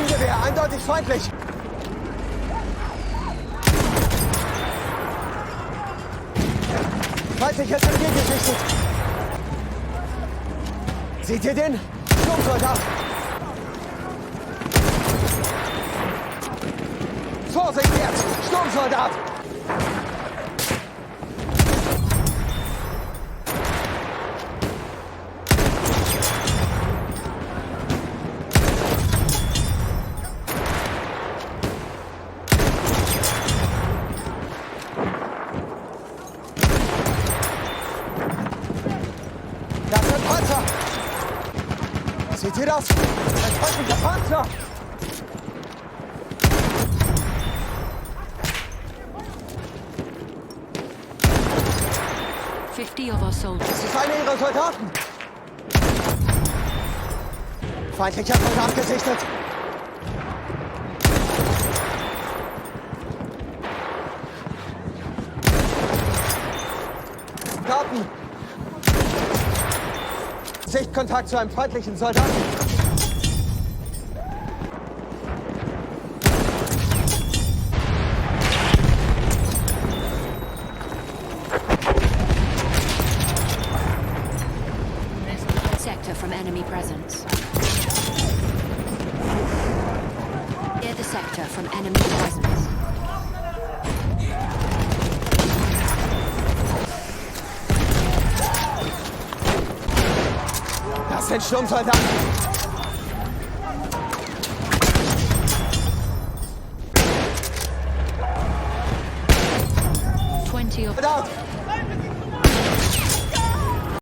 Maschinengewehr, eindeutig feindlich. Feindliches MG gesichtet. Seht ihr den? Sturmsoldat. Vorsicht jetzt! Sturmsoldat! Das sind Panzer! Seht ihr das? Ein feindlicher Panzer! Das ist einer ihrer Soldaten! Feindlicher Soldat gesichtet! Garten! Sichtkontakt zu einem feindlichen Soldaten! Sector from enemy presence. Clear the sector from enemy presence. Das sind Sturmsoldaten! 20 of...